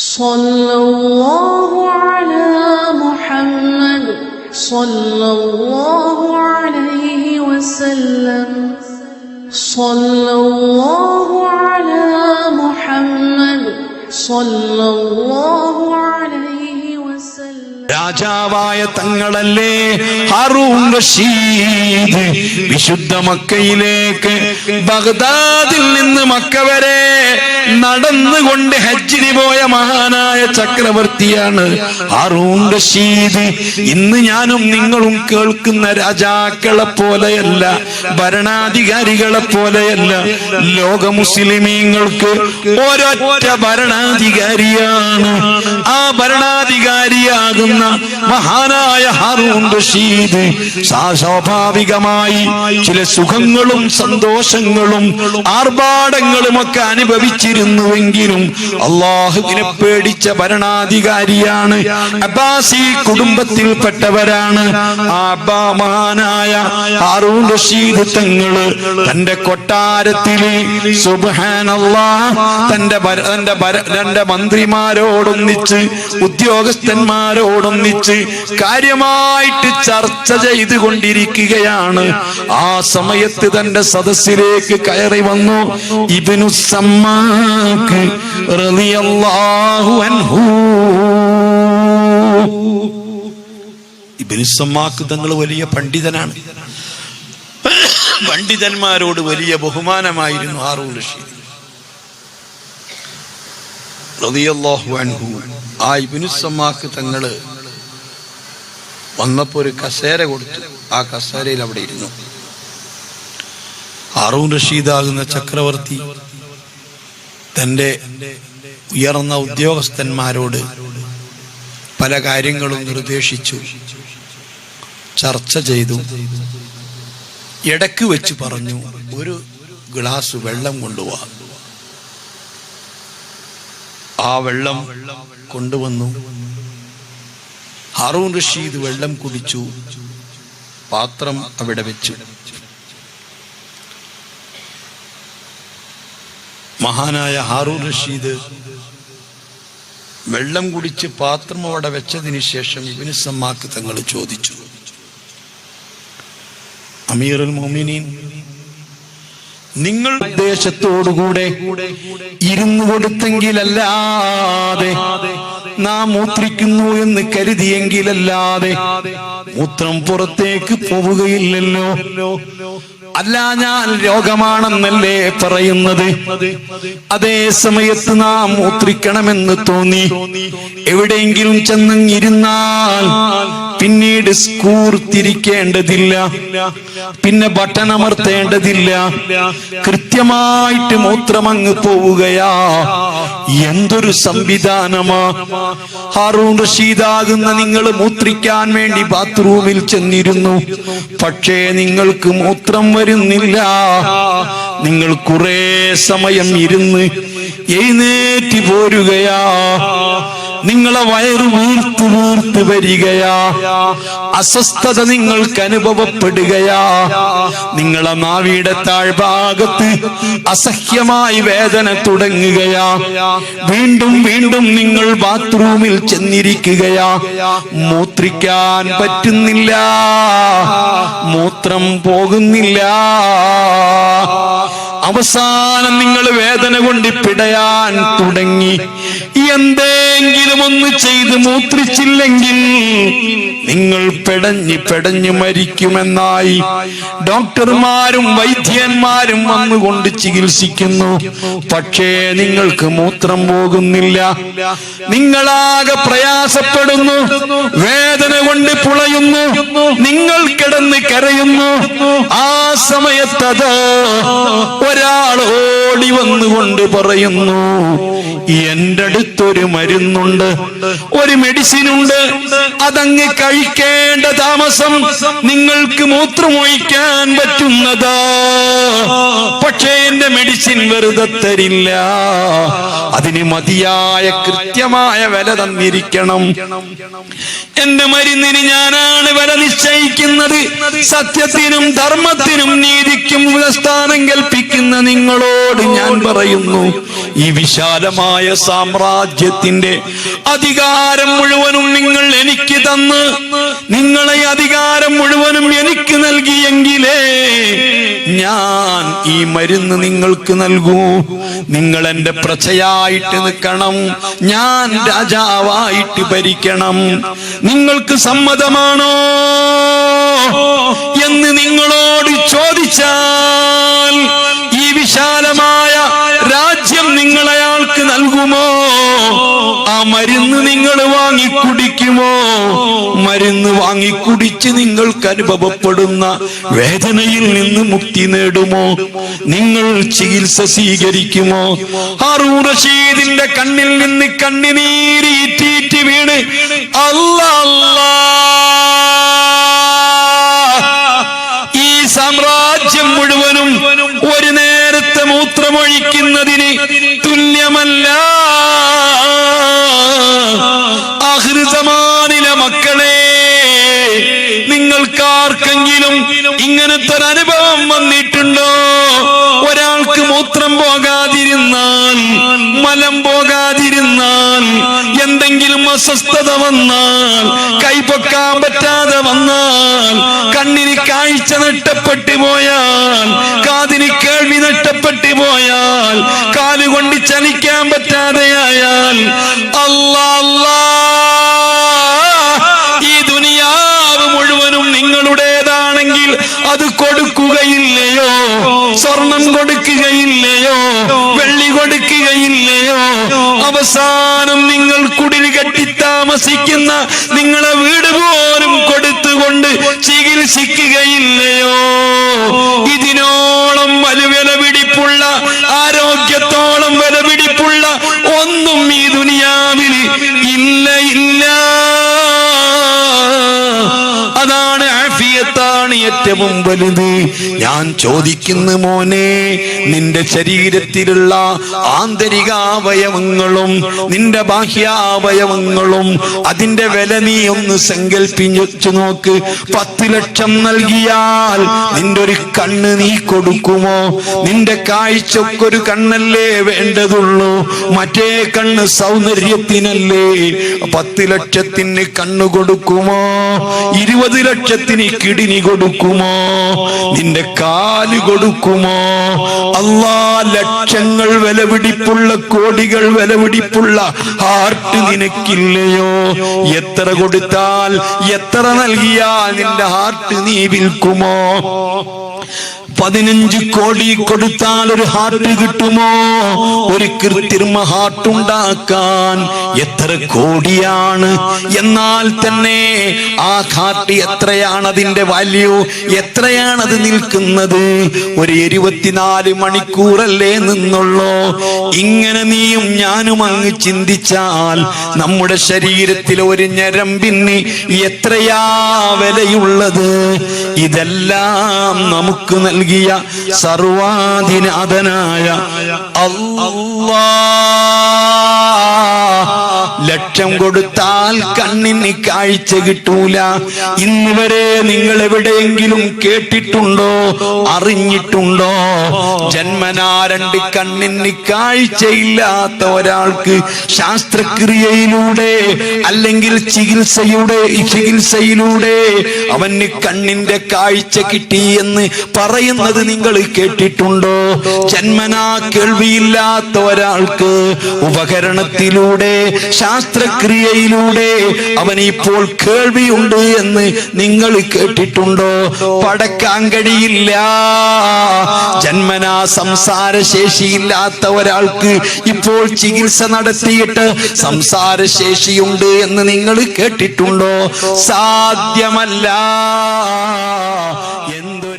സല്ലല്ലാഹു അലാ മുഹമ്മദ് സല്ലല്ലാഹു അലൈഹി വസല്ലം സല്ലല്ലാഹു അലാ മുഹമ്മദ് സല്ലല്ലാഹു അലൈഹി വസല്ലം. രാജാവായ തങ്ങളല്ലേ ഹാറൂൻ റഷീദ് വിശുദ്ധ മക്കയിലേക്ക് ബഗ്ദാദിൽ നിന്ന് മക്ക വരെ നടന്നുകൊണ്ട് ഹജ്ജിന് പോയ മഹാനായ ചക്രവർത്തിയാണ് ഹാറൂൻ റഷീദ്. ഇന്ന് ഞാനും നിങ്ങളും കേൾക്കുന്ന രാജാക്കളെ പോലെയല്ല, ഭരണാധികാരികളെ പോലെയല്ല. ലോക മുസ്ലിമീങ്ങൾക്ക് ഒരൊറ്റ ഭരണാധികാരിയാണ്. ആ ഭരണാധികാരിയാകുന്ന മഹാനായ ഹാറൂൻ റഷീദ് സ്വാഭാവികമായി ചില സുഖങ്ങളും സന്തോഷങ്ങളും ആർഭാടങ്ങളും ഒക്കെ അനുഭവിച്ചിരുന്നുവെങ്കിലും അള്ളാഹുവിനെ പേടിച്ച ഭരണാധികാരിയാണ്. അബ്ബാസി കുടുംബത്തിൽപ്പെട്ടവരാണ്. ആ മഹാനായ ഹാറൂൻ റഷീദ് തങ്ങള് തന്റെ കൊട്ടാരത്തില് സുബ്ഹാനല്ലാഹ് തന്റെ മന്ത്രിമാരോടൊന്നിച്ച് ഉദ്യോഗസ്ഥന്മാരോടൊന്നിച്ച് കാര്യമായിട്ട് ചർച്ച ചെയ്തുകൊണ്ടിരിക്കുകയാണ്. ആ സമയത്ത് തന്റെ സദസ്സിലേക്ക് കയറി വന്നു ഇബ്നു സമ്മാക്ക് റളിയല്ലാഹു അൻഹു. ഇബ്നു സമ്മാക്ക് തങ്ങൾ വലിയ പണ്ഡിതനാണ്. പണ്ഡിതന്മാരോട് വലിയ ബഹുമാനമായിരുന്നു ഹാറൂൻ റഷീദ് റളിയല്ലാഹു അൻഹു. ആ ഇബ്നു സമ്മാക്ക് തങ്ങള് വന്നപ്പോ ഒരു കസേര കൊടുത്തു. ആ കസേരയിൽ അവിടെ ഇരുന്നു. ഹാറൂൻ റഷീദാകുന്ന ചക്രവർത്തി തന്റെ ഉയർന്ന ഉദ്യോഗസ്ഥന്മാരോട് പല കാര്യങ്ങളും നിർദ്ദേശിച്ചു, ചർച്ച ചെയ്തു. ഇടക്ക് വെച്ച് പറഞ്ഞു, ഒരു ഗ്ലാസ് വെള്ളം കൊണ്ടുപോവാ. ആ വെള്ളം കൊണ്ടുവന്നു. ഹാറൂൻ റഷീദ് വെള്ളം കുടിച്ചു. പാത്രം അവിടെ വെച്ചു. മഹാനായ ഹാറൂൻ റഷീദ് വെള്ളം കുടിച്ച് പാത്രം അവിടെ വെച്ചതിന് ശേഷം ഇബ്നു സമ്മാക്ക് തങ്ങൾ ചോദിച്ചു, അമീറുൽ മുഅ്മിനീൻ, നിങ്ങൾ ഉദ്ദേശത്തോടുകൂടെ ഇരുന്നു കൊടുത്തെങ്കിലല്ലാതെ, നാം മൂത്രിക്കുന്നു എന്ന് കരുതിയെങ്കിലല്ലാതെ മൂത്രം പുറത്തേക്ക് പോവുകയില്ലല്ലോ. അല്ല, ഞാൻ രോഗമാണെന്നല്ലേ പറയുന്നത്. അതേ സമയത്ത് നാം മൂത്രിക്കണമെന്ന് തോന്നി എവിടെയെങ്കിലും ചെന്നിരുന്നാൽ പിന്നീട് സ്കൂർ തിരിക്കേണ്ടതില്ല, പിന്നെ ബട്ടൺ അമർത്തേണ്ടതില്ല, കൃത്യമായിട്ട് മൂത്രമങ്ങ് പോവുകയാ. എന്തൊരു സംവിധാനമാ! ഹാറൂൻ റഷീദാകുന്ന നിങ്ങൾ മൂത്രിക്കാൻ വേണ്ടി ബാത്റൂമിൽ ചെന്നിരുന്നു, പക്ഷേ നിങ്ങൾക്ക് മൂത്രം വരുന്നില്ല. നിങ്ങൾ കുറെ സമയം ഇരുന്ന് എഴുന്നേറ്റ് പോരുകയാ. നിങ്ങളെ വയറ് വീർത്ത് വീർത്ത് വരികയാ. അസ്വസ്ഥത നിങ്ങൾക്ക് അനുഭവപ്പെടുകയാ. നിങ്ങളെ നാവിയുടെ താഴ്ഭാഗത്ത് അസഹ്യമായി വേദന തുടങ്ങുകയാ. വീണ്ടും വീണ്ടും നിങ്ങൾ ബാത്റൂമിൽ ചെന്നിരിക്കുകയാ. മൂത്രിക്കാൻ പറ്റുന്നില്ല, മൂത്രം പോകുന്നില്ല. അവസാനം നിങ്ങൾ വേദന കൊണ്ട് പിടയാൻ തുടങ്ങി. എന്തെങ്കിലും ഒന്ന് ചെയ്ത് മൂത്രിച്ചില്ലെങ്കിൽ നിങ്ങൾ പെടഞ്ഞു മരിക്കുമെന്നായി ഡോക്ടർമാരും വൈദ്യന്മാരും വന്നുകൊണ്ട് ചികിത്സിക്കുന്നു. പക്ഷേ നിങ്ങൾക്ക് മൂത്രം പോകുന്നില്ല. നിങ്ങളാകെ പ്രയാസപ്പെടുന്നു, വേദന കൊണ്ട് പുളയുന്നു, നിങ്ങൾ കിടന്ന് കരയുന്നു. ആ സമയത്തത് ഒരാൾ ഓടി വന്നുകൊണ്ട് പറയുന്നു, എന്റെ അടുത്തൊരു മരുന്നുണ്ട്, ഒരു മെഡിസിനുണ്ട്, അതങ്ങ് കഴിക്കേണ്ട താമസം നിങ്ങൾക്ക് മൂത്രമൊഴിക്കാൻ പറ്റുന്നതാ. പക്ഷേ എന്റെ മെഡിസിൻ വെറുതെ തരില്ല, അതിന് മതിയായ കൃത്യമായ വില തന്നിരിക്കണം. എന്റെ മരുന്നിന് ഞാനാണ് വില നിശ്ചയിക്കുന്നത്. സത്യത്തിനും ധർമ്മത്തിനും നീതിക്കും സ്ഥാനം കൽപ്പിക്കുന്ന നിങ്ങളോട് ഞാൻ പറയുന്നു, ഈ വിശാലമായ വിശാലമായ സാമ്രാജ്യത്തിന്റെ അധികാരം മുഴുവനും നിങ്ങൾ എനിക്ക് തന്ന് നിങ്ങളെ അധികാരം മുഴുവനും എനിക്ക് നൽകിയെങ്കിലേ ഞാൻ ഈ മരുന്ന് നിങ്ങൾക്ക് നൽകൂ. നിങ്ങൾ എന്റെ പ്രജയായിട്ട് നിൽക്കണം, ഞാൻ രാജാവായിട്ട് ഭരിക്കണം. നിങ്ങൾക്ക് സമ്മതമാണോ എന്ന് നിങ്ങളോട് ചോദിച്ചാൽ ഈ വിശാലമായ രാജ്യം നിങ്ങൾ അയാൾക്ക് നൽകുമോ? ആ മരുന്ന് നിങ്ങൾ വാങ്ങിക്കുടിക്കുമോ? മരുന്ന് വാങ്ങിക്കുടിച്ച് നിങ്ങൾക്ക് അനുഭവപ്പെടുന്ന വേദനയിൽ നിന്ന് മുക്തി നേടുമോ? നിങ്ങൾ ചികിത്സ സ്വീകരിക്കുമോ? ഹാറൂൻ റഷീദിന്റെ കണ്ണിൽ നിന്ന് കണ്ണുനീര് ഇറ്റിറ്റ് വീണ് അല്ലാ, ഈ സാമ്രാജ്യം മുഴുവനും ഒരു നേരത്തെ മൂത്രമൊഴിക്കുന്നതിന് തുല്യമല്ല. ആഖിർ സമാനിലെ മക്കളെ, നിങ്ങൾക്കാർക്കെങ്കിലും ഇങ്ങനത്തെ ഒരു അനുഭവം വന്നിട്ടുണ്ടോ? ഒരാൾക്ക് മൂത്രം പോകാതിരുന്നാൽ, മലം പോകാതിരുന്നാൽ, എന്തെങ്കിലും അസ്വസ്ഥത വന്നാൽ, കൈപൊക്കാൻ പറ്റാതെ വന്നാൽ, കണ്ണിന് കാഴ്ച നഷ്ടപ്പെട്ടു പോയാൽ, കാതിന് കേൾവി നഷ്ടപ്പെട്ടു പോയാൽ, കാലുകൊണ്ട് ചലിക്കാൻ പറ്റാതെയായാൽ, അല്ലാ അല്ലാ, ഈ ദുനിയാവ് മുഴുവനും നിങ്ങളുടേതാണെങ്കിൽ അത് കൊടുക്കുകയില്ലയോ? സ്വർണം കൊടുക്കുകയില്ലയോ? വെള്ളി കൊടുക്കുകയില്ലയോ? അവസാനം നിങ്ങൾ കുടിൽ കെട്ടി താമസിക്കുന്ന നിങ്ങളെ വീട് പോലും കൊടുത്തുകൊണ്ട് ചികിത്സിക്കുകയില്ലയോ? ഇതിനോളം വിലപിടിപ്പുള്ള, ആരോഗ്യത്തോളം വിലപിടിപ്പുള്ള ഒന്നും ഈ ദുനിയാവിൽ ഇല്ല ഇല്ല. അതാണ് ആഫിയത്താണ് ഏറ്റവും വലുത്. ഞാൻ ചോദിക്കുന്നു മോനെ, നിന്റെ ശരീരത്തിലുള്ള ആന്തരികാവയവങ്ങളും നിന്റെ ബാഹ്യാവയവങ്ങളും അതിന്റെ വില നീ ഒന്ന് സങ്കല്പിച്ചു നോക്ക്. 10 ലക്ഷം നൽകിയാൽ നിന്റെ ഒരു കണ്ണ് നീ കൊടുക്കുമോ? നിന്റെ കാഴ്ചക്കൊരു കണ്ണല്ലേ വേണ്ടതുള്ളൂ, മറ്റേ കണ്ണ് സൗന്ദര്യത്തിനല്ലേ. 10 ലക്ഷത്തിന് കണ്ണ് കൊടുക്കുമോ? 20 ലക്ഷത്തിന് കിഡ്നി കൊടുക്കുമോ? നിന്റെ കാല് കൊടുക്കുമോ? അല്ലാ, ലക്ഷങ്ങൾ വിലപിടിപ്പുള്ള, കോടികൾ വിലപിടിപ്പുള്ള ഹാർട്ട് നിനക്കില്ലയോ? എത്ര കൊടുത്താൽ, എത്ര നൽകിയാൽ നിന്റെ ഹാർട്ട് നീ വിൽക്കുമോ? 15 കോടി കൊടുത്താൽ ഒരു ഹാർട്ട് കിട്ടുമോ? ഒരു കൃത്രിമ ഹാർട്ട് ഉണ്ടാക്കാൻ എത്ര കോടിയാണ്? എന്നാൽ തന്നെ ആ ഹാർട്ട് എത്രയാണ്, അതിന്റെ വാല്യൂ എത്രയാണ് അത് നിൽക്കുന്നത്? ഒരു 24 മണിക്കൂറല്ലേ നിന്നുള്ളൂ. ഇങ്ങനെ നീയും ഞാനും അങ്ങ് ചിന്തിച്ചാൽ നമ്മുടെ ശരീരത്തിലെ ഒരു ഞരമ്പിന് എത്രയാ വിലയുള്ളത്? ഇതെല്ലാം നമുക്ക് നൽകിയ സർവാധിനാഥനായ അല്ലാഹ്. ലക്ഷം കൊടുത്താൽ കണ്ണിന് കാഴ്ച കിട്ടൂല. ഇന്ന് വരെ നിങ്ങൾ എവിടെയെങ്കിലും കേട്ടിട്ടുണ്ടോ, അറിഞ്ഞിട്ടുണ്ടോ? ജന്മനാ 2 കണ്ണിന് കാഴ്ചയില്ലാത്ത ഒരാൾക്ക് ശാസ്ത്രക്രിയയിലൂടെ അല്ലെങ്കിൽ ചികിത്സയിലൂടെ അവന് കണ്ണിന്റെ കാഴ്ച കിട്ടി എന്ന് പറയുന്നത് നിങ്ങൾ കേട്ടിട്ടുണ്ടോ? ജന്മനാ കേൾവിയില്ലാത്ത ഒരാൾക്ക് ഉപകരണത്തിലൂടെ, ശാസ്ത്രക്രിയയിലൂടെ അവന് ഇപ്പോൾ കേൾവിയുണ്ട് എന്ന് നിങ്ങൾ കേട്ടിട്ടുണ്ടോ? പടക്കാൻ കഴിയില്ല. ജന്മനാ സംസാരശേഷിയില്ലാത്ത ഒരാൾക്ക് ഇപ്പോൾ ചികിത്സ നടത്തിയിട്ട് സംസാരശേഷിയുണ്ട് എന്ന് നിങ്ങൾ കേട്ടിട്ടുണ്ടോ? സാധ്യമല്ല. എന്തൊരു